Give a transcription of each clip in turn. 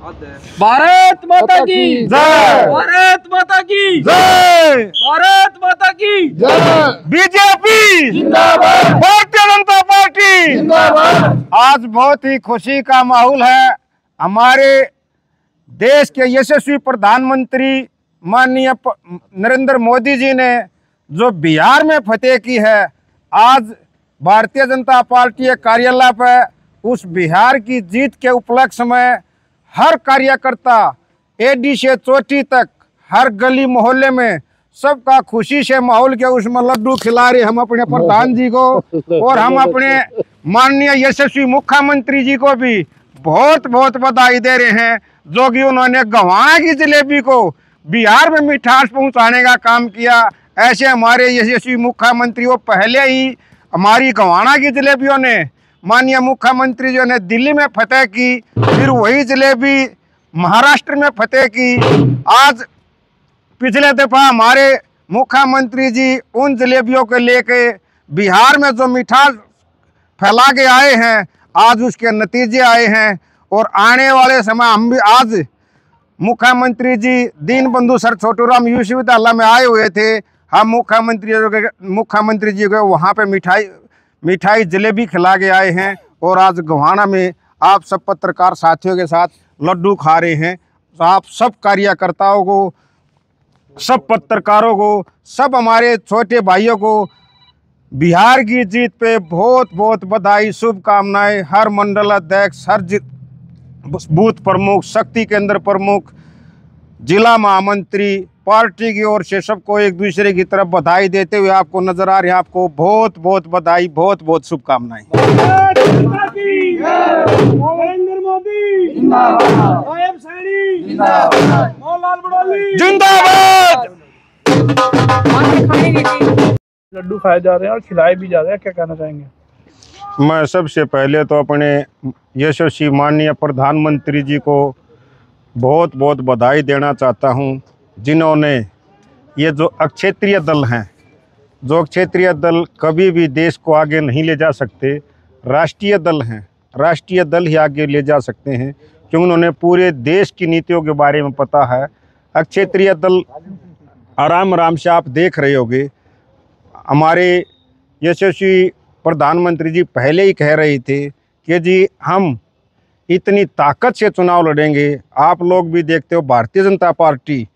भारत माता की जय। भारत माता की जय। भारत माता की जय। बीजेपी जिंदाबाद, भारतीय जनता पार्टी जिंदाबाद। आज बहुत ही खुशी का माहौल है। हमारे देश के यशस्वी प्रधानमंत्री माननीय नरेंद्र मोदी जी ने जो बिहार में फतेह की है, आज भारतीय जनता पार्टी के कार्यालय पर उस बिहार की जीत के उपलक्ष्य में हर कार्यकर्ता एडी से चोटी तक हर गली मोहल्ले में सबका खुशी से माहौल के उसमें लड्डू खिला रहे हम अपने प्रधान जी को, और हम अपने माननीय यशस्वी मुख्यमंत्री जी को भी बहुत बहुत बधाई दे रहे हैं, जो कि उन्होंने गवाना की जलेबी को बिहार में मिठास पहुंचाने का काम किया। ऐसे हमारे यशस्वी मुख्यमंत्री वो पहले ही हमारी गवाना की जलेबियों ने माननीय मुख्यमंत्री जी ने दिल्ली में फतेह की, फिर वही जलेबी महाराष्ट्र में फतेह की। आज पिछले दफा हमारे मुख्यमंत्री जी उन जलेबियों को लेके बिहार में जो मिठास फैला के आए हैं, आज उसके नतीजे आए हैं। और आने वाले समय हम भी, आज मुख्यमंत्री जी दीनबंधु सर छोटूराम विश्वविद्यालय में आए हुए थे, हम मुख्यमंत्री जी को वहाँ पे मिठाई जलेबी खिला के आए हैं। और आज गोहाना में आप सब पत्रकार साथियों के साथ लड्डू खा रहे हैं। तो आप सब कार्यकर्ताओं को, सब पत्रकारों को, सब हमारे छोटे भाइयों को बिहार की जीत पे बहुत बहुत बधाई, शुभकामनाएं। हर मंडल अध्यक्ष, हर बूथ प्रमुख, शक्ति केंद्र प्रमुख, जिला महामंत्री, पार्टी की ओर से सबको एक दूसरे की तरफ बधाई देते हुए आपको नजर आ रहे हैं। आपको बहुत बहुत बधाई, बहुत बहुत शुभकामनाएं। नरेंद्र मोदी जिंदाबाद, नायब सैनी जिंदाबाद, मौलाल बड़ौली जिंदाबाद। लड्डू खाए जा रहे हैं और खिलाए भी जा रहे हैं, क्या कहना चाहेंगे? मैं सबसे पहले तो अपने यशस्वी माननीय प्रधानमंत्री जी को बहुत बहुत बधाई देना चाहता हूं, जिन्होंने ये जो अक्षेत्रीय दल हैं, जो क्षेत्रीय दल कभी भी देश को आगे नहीं ले जा सकते, राष्ट्रीय दल हैं, राष्ट्रीय दल ही आगे ले जा सकते हैं, क्योंकि उन्होंने पूरे देश की नीतियों के बारे में पता है। अक्षेत्रीय दल आराम आराम से आप देख रहे होंगे, हमारे यशस्वी प्रधानमंत्री जी पहले ही कह रहे थे कि जी हम इतनी ताकत से चुनाव लड़ेंगे। आप लोग भी देखते हो, भारतीय जनता पार्टी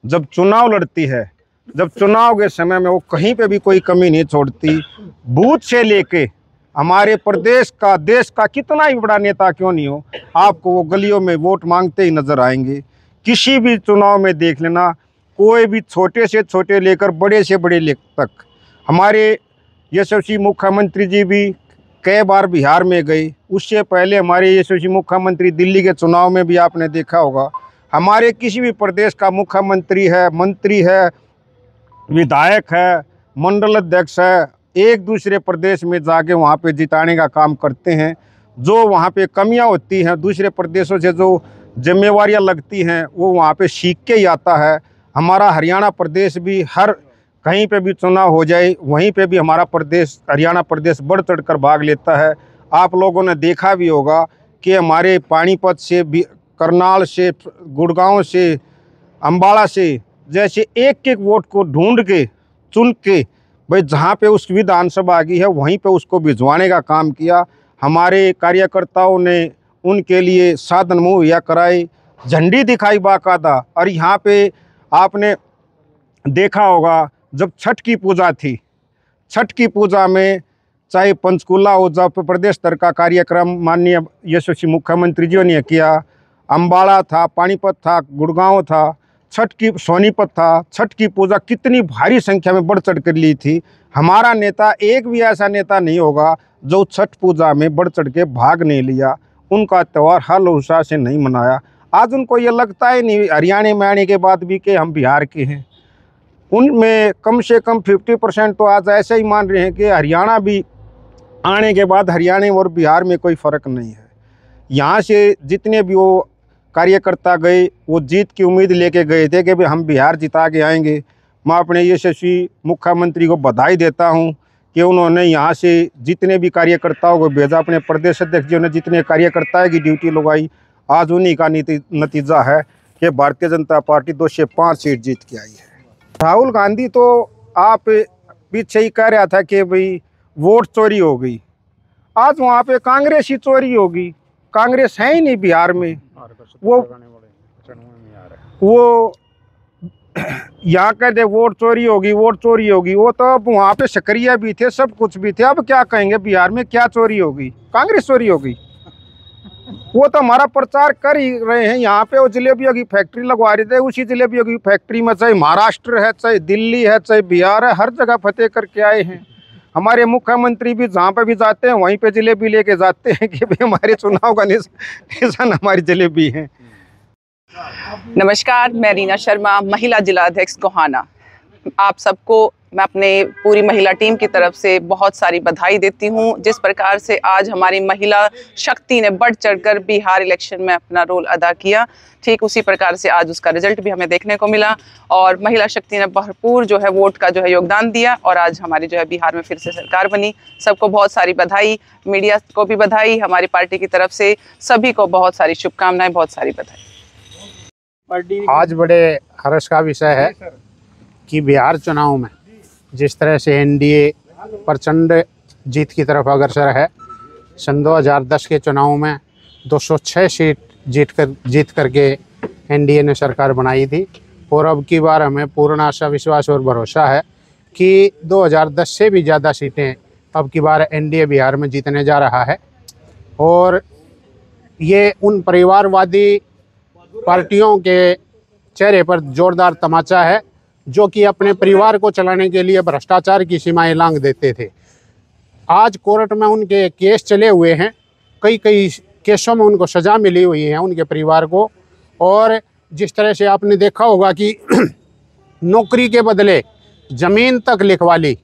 जब चुनाव लड़ती है, जब चुनाव के समय में वो कहीं पे भी कोई कमी नहीं छोड़ती। बूथ से लेके हमारे प्रदेश का, देश का कितना ही बड़ा नेता क्यों नहीं हो, आपको वो गलियों में वोट मांगते ही नजर आएंगे। किसी भी चुनाव में देख लेना, कोई भी छोटे से छोटे लेकर बड़े से बड़े तक। हमारे यशस्वी मुख्यमंत्री जी भी कई बार बिहार में गए, उससे पहले हमारे यशस्वी मुख्यमंत्री दिल्ली के चुनाव में भी आपने देखा होगा। हमारे किसी भी प्रदेश का मुख्यमंत्री है, मंत्री है, विधायक है, मंडल अध्यक्ष है, एक दूसरे प्रदेश में जाके वहाँ पे जिताने का काम करते हैं। जो वहाँ पे कमियाँ होती हैं, दूसरे प्रदेशों से जो जिम्मेवारियाँ लगती हैं, वो वहाँ पे सीख के ही आता है। हमारा हरियाणा प्रदेश भी हर कहीं पे भी चुनाव हो जाए, वहीं पे भी हमारा प्रदेश, हरियाणा प्रदेश बढ़ चढ़ कर भाग लेता है। आप लोगों ने देखा भी होगा कि हमारे पानीपत से भी, करनाल से, गुड़गांव से, अम्बाड़ा से, जैसे एक एक वोट को ढूंढ के चुन के भाई जहाँ पे उस विधानसभा आ गई है वहीं पे उसको भिजवाने का काम किया। हमारे कार्यकर्ताओं ने उनके लिए साधन मुहैया कराए, झंडी दिखाई बाकायदा। और यहाँ पे आपने देखा होगा, जब छठ की पूजा थी, छठ की पूजा में चाहे पंचकूला हो, जब प्रदेश स्तर का कार्यक्रम माननीय यशस्वी मुख्यमंत्री जी ने किया, अम्बाड़ा था, पानीपत था, गुड़गांव था, छठ की सोनीपत था, छठ की पूजा कितनी भारी संख्या में बढ़ चढ़ कर ली थी। हमारा नेता, एक भी ऐसा नेता नहीं होगा जो छठ पूजा में बढ़ चढ़ के भाग नहीं लिया, उनका त्यौहार हर उत्साह से नहीं मनाया। आज उनको ये लगता ही नहीं हरियाणा में आने के बाद भी कि हम बिहार के हैं। उनमें कम से कम 50% तो आज ऐसे ही मान रहे हैं कि हरियाणा भी आने के बाद हरियाणा और बिहार में कोई फ़र्क नहीं है। यहाँ से जितने भी वो कार्यकर्ता गए, वो जीत की उम्मीद लेके गए थे कि भाई हम बिहार जिता के आएंगे। मैं अपने यशस्वी मुख्यमंत्री को बधाई देता हूँ कि उन्होंने यहाँ से जितने भी कार्यकर्ताओं को भेजा, अपने प्रदेश अध्यक्ष जी ने जितने कार्यकर्ताओं की ड्यूटी लगाई, आज उन्हीं का नतीजा है कि भारतीय जनता पार्टी 205 सीट जीत के आई है। राहुल गांधी तो आप पीछे ही कह रहा था कि भाई वोट चोरी हो गई, आज वहाँ पे कांग्रेस ही चोरी होगी। कांग्रेस है ही नहीं बिहार में। वो यहाँ कहते वोट चोरी होगी, वोट चोरी होगी। वो तो अब वहाँ पे सक्रिय भी थे, सब कुछ भी थे। अब क्या कहेंगे बिहार में क्या चोरी होगी? कांग्रेस चोरी होगी। वो तो हमारा प्रचार कर ही रहे हैं। यहाँ पे वो जलेबियों की फैक्ट्री लगवा रहे थे, उसी जलेबियों की फैक्ट्री में चाहे महाराष्ट्र है, चाहे दिल्ली है, चाहे बिहार है, हर जगह फतेह करके आए हैं। हमारे मुख्यमंत्री भी जहाँ पे भी जाते हैं वहीं पे जलेबी लेके जाते हैं कि भाई हमारे चुनाव का निशान हमारी जलेबी है। नमस्कार, मैं रीना शर्मा, महिला जिला अध्यक्ष गोहाना। आप सबको मैं अपने पूरी महिला टीम की तरफ से बहुत सारी बधाई देती हूं। जिस प्रकार से आज हमारी महिला शक्ति ने बढ़ चढ़कर बिहार इलेक्शन में अपना रोल अदा किया, ठीक उसी प्रकार से आज उसका रिजल्ट भी हमें देखने को मिला। और महिला शक्ति ने भरपूर जो है वोट का जो है योगदान दिया और आज हमारी जो है बिहार में फिर से सरकार बनी। सबको बहुत सारी बधाई, मीडिया को भी बधाई, हमारी पार्टी की तरफ से सभी को बहुत सारी शुभकामनाएं, बहुत सारी बधाई। आज बड़े हर्ष का विषय है कि बिहार चुनाव में जिस तरह से एनडीए प्रचंड जीत की तरफ अग्रसर है। सन 2010 के चुनाव में 206 सीट जीत करके एनडीए ने सरकार बनाई थी और अब की बार हमें पूर्ण आशा, विश्वास और भरोसा है कि 2010 से भी ज़्यादा सीटें अब की बार एनडीए बिहार में जीतने जा रहा है। और ये उन परिवारवादी पार्टियों के चेहरे पर जोरदार तमाचा है जो कि अपने परिवार को चलाने के लिए भ्रष्टाचार की सीमाएं लांघ देते थे। आज कोर्ट में उनके केस चले हुए हैं, कई केसों में उनको सज़ा मिली हुई है उनके परिवार को। और जिस तरह से आपने देखा होगा कि नौकरी के बदले ज़मीन तक लिखवा ली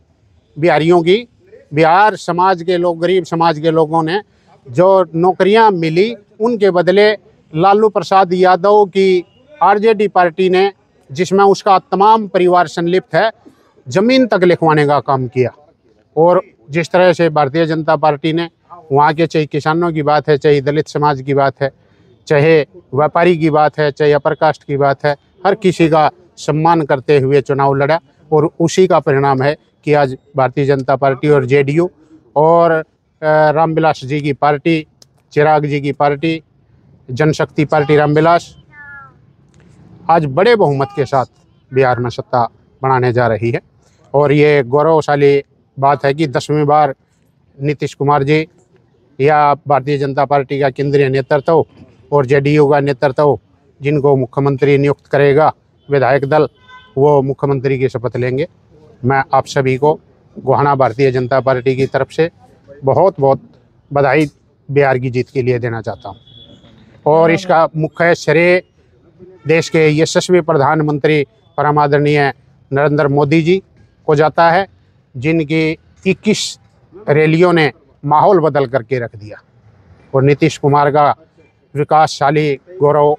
बिहारियों की। बिहार समाज के लोग, गरीब समाज के लोगों ने जो नौकरियां मिली उनके बदले लालू प्रसाद यादव की आरजेडी पार्टी ने, जिसमें उसका तमाम परिवार संलिप्त है, ज़मीन तक लिखवाने का काम किया। और जिस तरह से भारतीय जनता पार्टी ने वहाँ के, चाहे किसानों की बात है, चाहे दलित समाज की बात है, चाहे व्यापारी की बात है, चाहे अपर कास्ट की बात है, हर किसी का सम्मान करते हुए चुनाव लड़ा। और उसी का परिणाम है कि आज भारतीय जनता पार्टी और जेडीयू और रामविलास जी की पार्टी, चिराग जी की पार्टी, जनशक्ति पार्टी रामविलास आज बड़े बहुमत के साथ बिहार में सत्ता बनाने जा रही है। और ये गौरवशाली बात है कि 10वीं बार नीतीश कुमार जी या भारतीय जनता पार्टी का केंद्रीय नेतृत्व और जेडीयू का नेतृत्व जिनको मुख्यमंत्री नियुक्त करेगा विधायक दल, वो मुख्यमंत्री की शपथ लेंगे। मैं आप सभी को गोहाना भारतीय जनता पार्टी की तरफ से बहुत बहुत बधाई बिहार की जीत के लिए देना चाहता हूँ। और इसका मुख्य श्रेय देश के यशस्वी प्रधानमंत्री परम आदरणीय नरेंद्र मोदी जी को जाता है, जिनकी 21 रैलियों ने माहौल बदल करके रख दिया। और नीतीश कुमार का विकासशाली गौरव,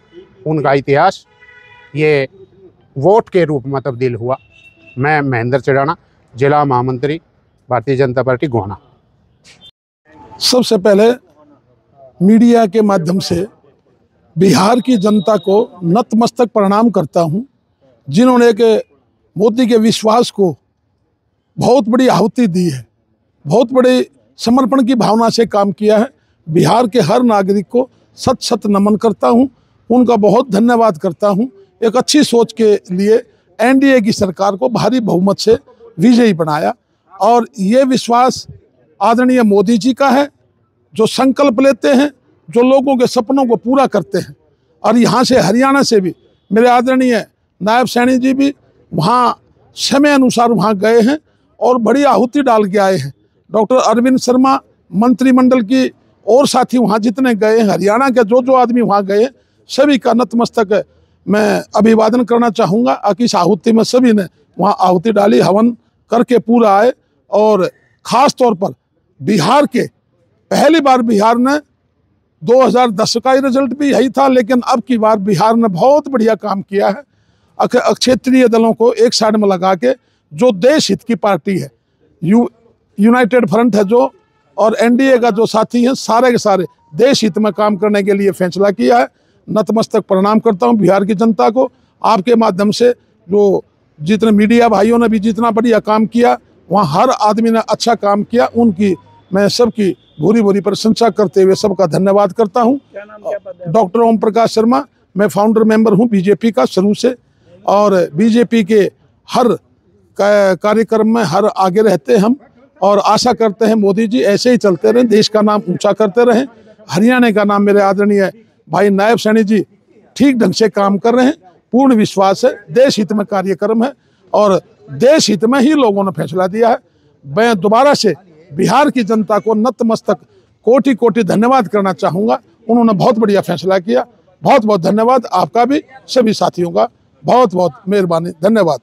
उनका इतिहास ये वोट के रूप में तब्दील हुआ। मैं महेंद्र चढ़ाना, जिला महामंत्री भारतीय जनता पार्टी गोहाना। सबसे पहले मीडिया के माध्यम से बिहार की जनता को नतमस्तक प्रणाम करता हूं, जिन्होंने एक मोदी के विश्वास को बहुत बड़ी आहुति दी है, बहुत बड़े समर्पण की भावना से काम किया है। बिहार के हर नागरिक को सत सत नमन करता हूं, उनका बहुत धन्यवाद करता हूं। एक अच्छी सोच के लिए एनडीए की सरकार को भारी बहुमत से विजयी बनाया। और ये विश्वास आदरणीय मोदी जी का है, जो संकल्प लेते हैं, जो लोगों के सपनों को पूरा करते हैं। और यहाँ से हरियाणा से भी मेरे आदरणीय नायब सैनी जी भी वहाँ समय अनुसार वहाँ गए हैं और बड़ी आहुति डाल के आए हैं। डॉक्टर अरविंद शर्मा, मंत्रिमंडल की और साथी वहाँ जितने गए हैं, हरियाणा के जो आदमी वहाँ गए, सभी का नतमस्तक मैं अभिवादन करना चाहूँगा। कि इस आहुति में सभी ने वहाँ आहुति डाली, हवन करके पूरा आए। और ख़ास तौर पर बिहार के, पहली बार बिहार ने 2010 का ही रिजल्ट भी यही था, लेकिन अब की बार बिहार ने बहुत बढ़िया काम किया है। क्षेत्रीय दलों को एक साइड में लगा के, जो देश हित की पार्टी है, यूनाइटेड फ्रंट है और एनडीए का जो साथी हैं, सारे के सारे देश हित में काम करने के लिए फैसला किया है। नतमस्तक प्रणाम करता हूं बिहार की जनता को। आपके माध्यम से जो जितने मीडिया भाइयों ने भी जितना बढ़िया काम किया, वहाँ हर आदमी ने अच्छा काम किया, उनकी मैं सबकी भूरी भूरी प्रशंसा करते हुए सबका धन्यवाद करता हूँ। क्या नाम क्या पद है? डॉक्टर ओम प्रकाश शर्मा, मैं फाउंडर मेंबर हूँ बीजेपी का शुरू से, और बीजेपी के हर कार्यक्रम में हर आगे रहते हम, और आशा करते हैं मोदी जी ऐसे ही चलते रहें, देश का नाम ऊंचा करते रहें। हरियाणा का नाम मेरे आदरणीय भाई नायब सैनी जी ठीक ढंग से काम कर रहे हैं, पूर्ण विश्वास है, देश हित में कार्यक्रम है और देश हित में ही लोगों ने फैसला दिया है। मैं दोबारा से बिहार की जनता को नतमस्तक कोटि कोटि धन्यवाद करना चाहूँगा, उन्होंने बहुत बढ़िया फैसला किया। बहुत बहुत धन्यवाद आपका भी, सभी साथियों का बहुत बहुत मेहरबानी, धन्यवाद।